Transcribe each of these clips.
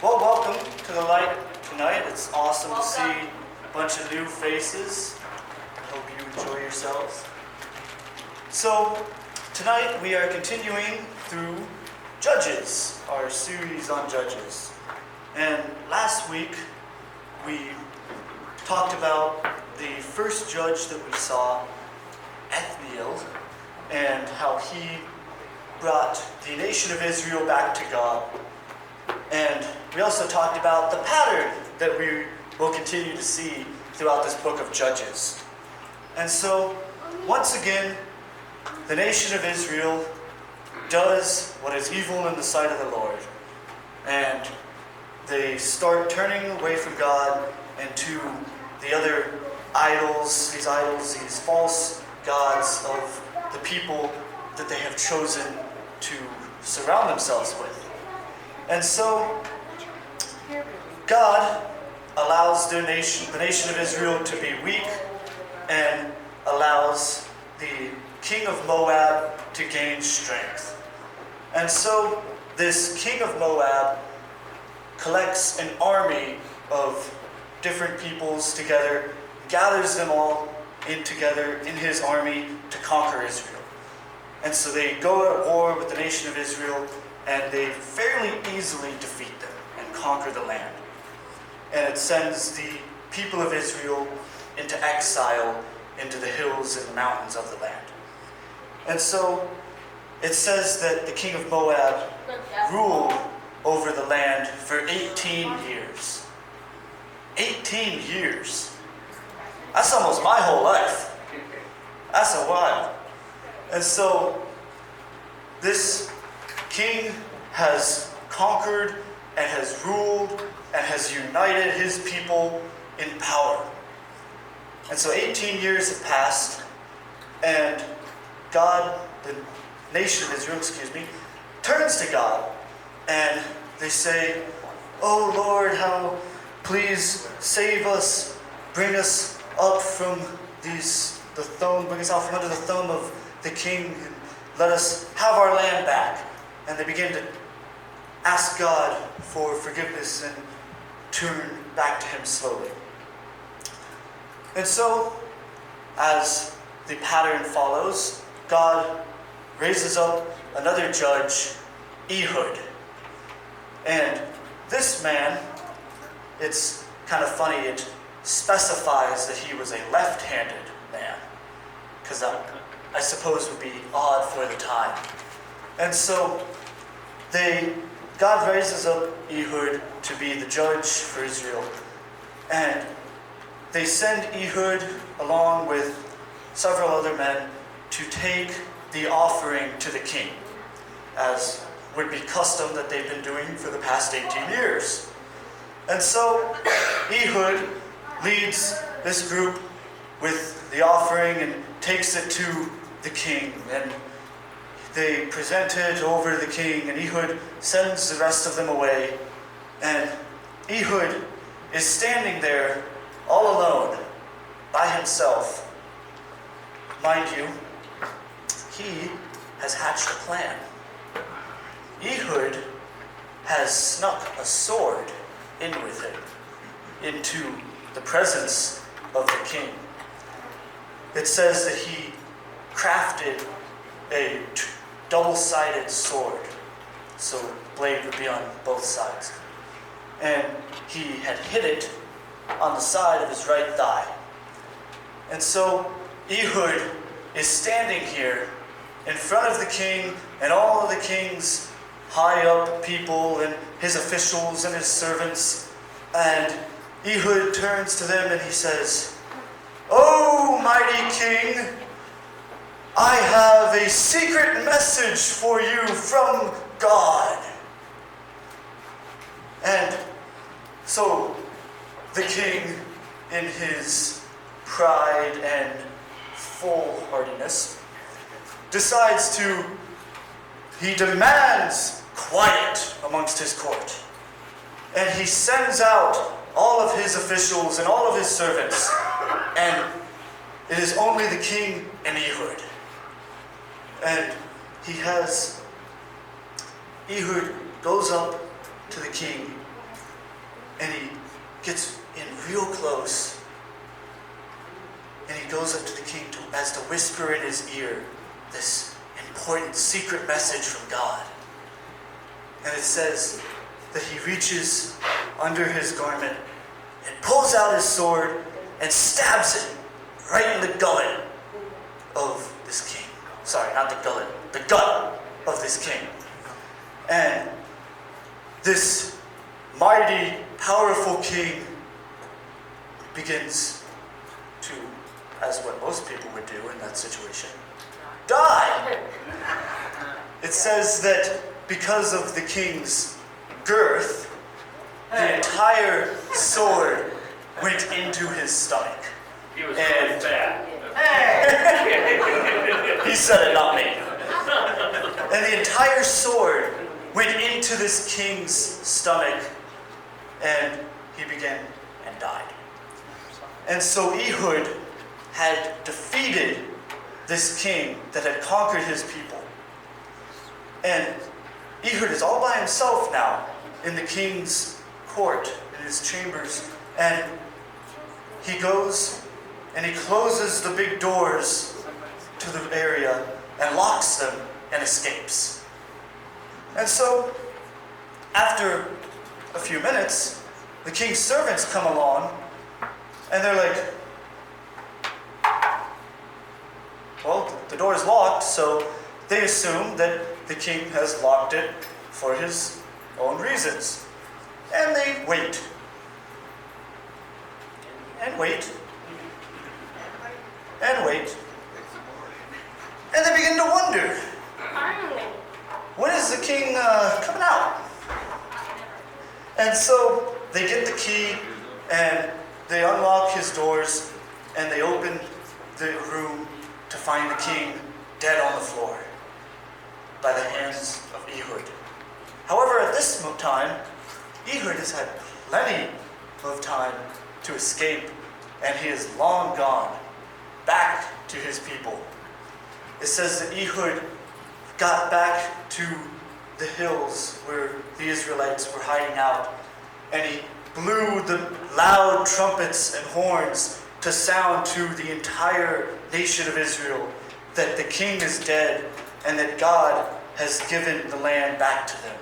Well, welcome to the light tonight. It's awesome to see a bunch of new faces. I hope you enjoy yourselves. So, tonight we are continuing through Judges, our series on Judges. And last week we talked about the first judge that we saw, Ethniel, and how he brought the nation of Israel back to God. And we also talked about the pattern that we will continue to see throughout this book of Judges. And so, once again, the nation of Israel does what is evil in the sight of the Lord. And they start turning away from God and to the other idols, these false gods of the people that they have chosen to surround themselves with. And so, God allows the nation of Israel to be weak and allows the king of Moab to gain strength. And so, this king of Moab collects an army of different peoples together, gathers them all in together in his army to conquer Israel. And so they go at war with the nation of Israel, and they fairly easily defeat them and conquer the land. And it sends the people of Israel into exile into the hills and mountains of the land. And so it says that the king of Moab ruled over the land for 18 years. 18 years. That's almost my whole life. That's a while. And so this king has conquered and has ruled and has united his people in power. And so 18 years have passed, and God, the nation of Israel, turns to God, and they say, "Oh Lord, how please save us, bring us up from bring us out from under the thumb of the king, and let us have our land back." And they begin to ask God for forgiveness and turn back to him slowly. And so, as the pattern follows, God raises up another judge, Ehud. And this man, it's kind of funny, it specifies that he was a left-handed man, because I suppose would be odd for the time. And so God raises up Ehud to be the judge for Israel. And they send Ehud along with several other men to take the offering to the king, as would be custom that they've been doing for the past 18 years. And so Ehud leads this group with the offering and takes it to the king. And they present it over the king, and Ehud sends the rest of them away. And Ehud is standing there all alone, by himself. Mind you, he has hatched a plan. Ehud has snuck a sword in with him into the presence of the king. It says that he crafted a double-sided sword, so the blade would be on both sides. And he had hid it on the side of his right thigh. And so Ehud is standing here in front of the king and all of the king's high-up people and his officials and his servants. And Ehud turns to them and he says, "Oh, mighty king, I have a secret message for you from God." And so the king, in his pride and foolhardiness, he demands quiet amongst his court. And he sends out all of his officials and all of his servants. And it is only the king and Ehud. And Ehud goes up to the king and he gets in real close, and he goes up to the king as to whisper in his ear this important secret message from God. And it says that he reaches under his garment and pulls out his sword and stabs it right in the gullet of this king. Sorry, not the gullet, the gut of this king. And this mighty, powerful king begins to, as what most people would do in that situation, die. It says that because of the king's girth, the entire sword went into his stomach. He was really fat. He said it, not me. And the entire sword went into this king's stomach, and he began and died. And so Ehud had defeated this king that had conquered his people. And Ehud is all by himself now in the king's court, in his chambers. And he goes and he closes the big doors to the area and locks them and escapes. And so, after a few minutes, the king's servants come along and they're like, well, the door is locked, so they assume that the king has locked it for his own reasons. And they wait. And wait. And wait. And they begin to wonder, when is the king coming out? And so they get the key and they unlock his doors and they open the room to find the king dead on the floor by the hands of Ehud. However, at this time, Ehud has had plenty of time to escape, and he is long gone back to his people. It says that Ehud got back to the hills where the Israelites were hiding out, and he blew the loud trumpets and horns to sound to the entire nation of Israel that the king is dead and that God has given the land back to them.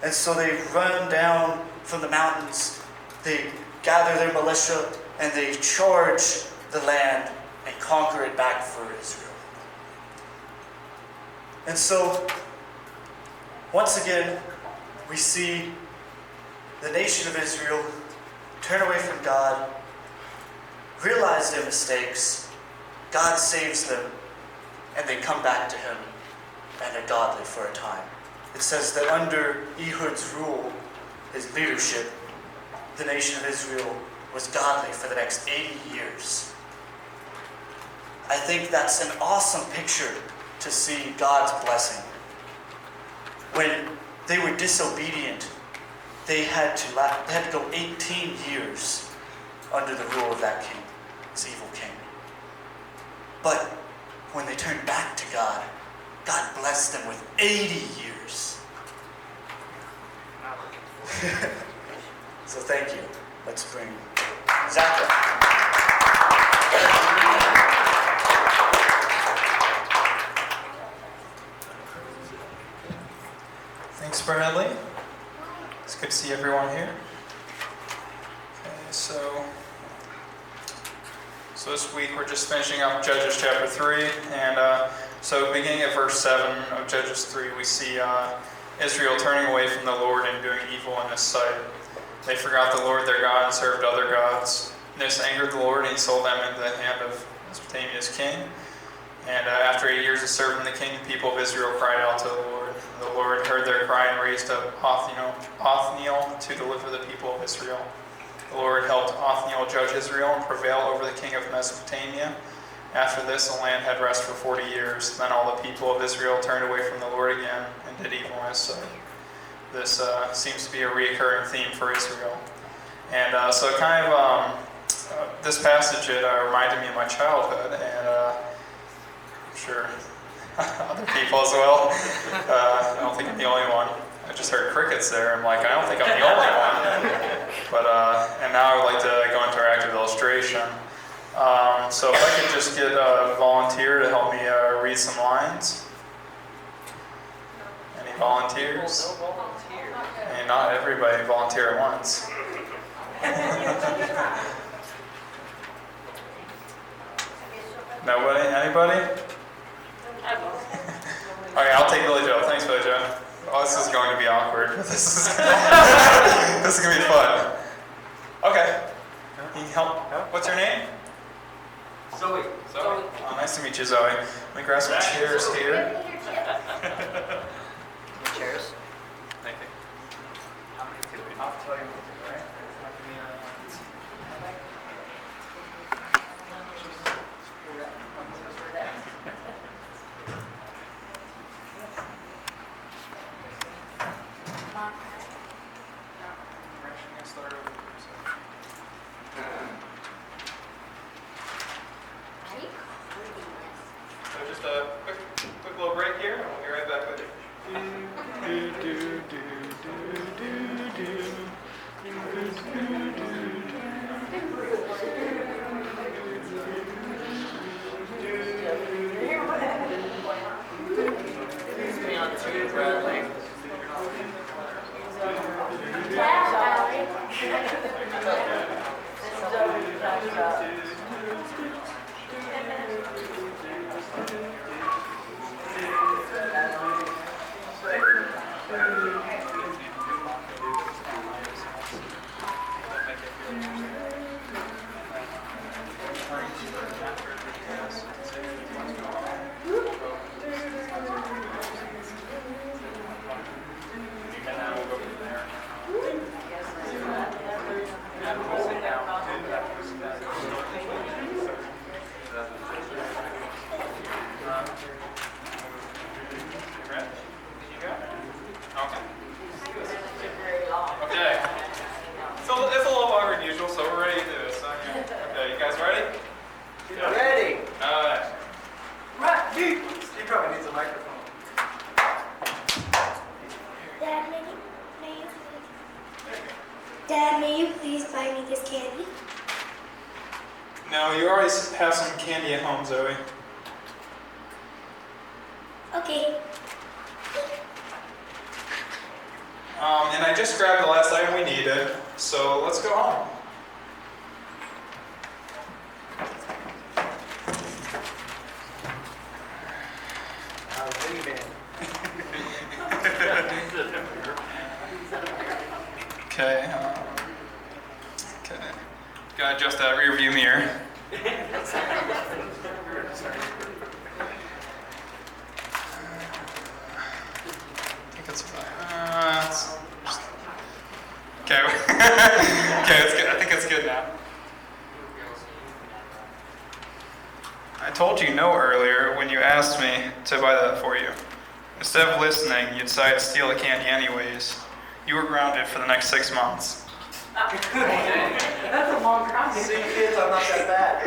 And so they run down from the mountains, they gather their militia, and they charge the land and conquer it back for Israel. And so, once again, we see the nation of Israel turn away from God, realize their mistakes, God saves them, and they come back to Him, and they're godly for a time. It says that under Ehud's rule, his leadership, the nation of Israel was godly for the next 80 years. I think that's an awesome picture to see God's blessing. When they were disobedient, they had to go 18 years under the rule of that king, this evil king. But when they turned back to God, God blessed them with 80 years. So thank you. Let's bring Zack up. Thanks, Bradley. It's good to see everyone here. Okay, so this week we're just finishing up Judges chapter 3, and so beginning at verse 7 of Judges 3, we see Israel turning away from the Lord and doing evil in His sight. They forgot the Lord their God and served other gods. This angered the Lord, and He sold them into the hand of Mesopotamia's king. And after 8 years of serving the king, the people of Israel cried out to the Lord. The Lord heard their cry and raised up Othniel to deliver the people of Israel. The Lord helped Othniel judge Israel and prevail over the king of Mesopotamia. After this, the land had rest for 40 years. Then all the people of Israel turned away from the Lord again and did evil in His sight. This seems to be a recurring theme for Israel. And so kind of this passage, it reminded me of my childhood, and I'm sure other people as well. I don't think I'm the only one. I just heard crickets there. I'm like, I don't think I'm the only one. But and now I would like to go into our active illustration. So if I could just get a volunteer to help me read some lines. Any volunteers? And not everybody volunteer at once. Nobody? Anybody? Okay, I'll take Billy Joe. Thanks, Billy Joe. Oh, this is going to be awkward. This is this is going to be fun. Okay. Can you help? What's your name? Zoe. Zoe. Oh, nice to meet you, Zoe. Let me grab some chairs here. Chairs. Thank you. How many do we? I'll tell you. Right? So just a quick little break here, and we'll be right back with you. Okay. So it's a little longer than usual, so we're ready to do this. Okay, you guys ready? Ready. Alright. He probably needs a microphone. Dad, may you please buy me this candy? No, you already have some candy at home, Zoe. Okay. And I just grabbed the last item we needed, so let's go home. Okay. Okay. Gotta adjust that rear view mirror. Okay. Okay, it's good. I think it's good now. I told you no earlier when you asked me to buy that for you. Instead of listening, you decided to steal the candy anyways. You were grounded for the next 6 months. That's a long time. See, kids, I'm not that bad.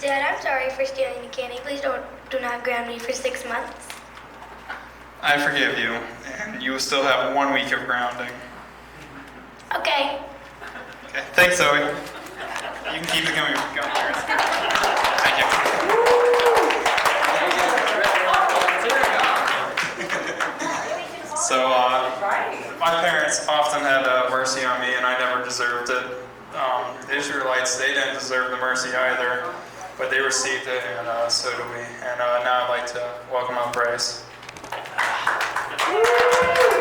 Dad, I'm sorry for stealing the candy. Please do not ground me for 6 months. I forgive you, and you will still have 1 week of grounding. Okay. Okay, thanks, Zoe. You can keep it going. Thank you. So, my parents often had mercy on me, and I never deserved it. The Israelites, they didn't deserve the mercy either, but they received it, and so do we. And now I'd like to welcome up Bryce. Woo!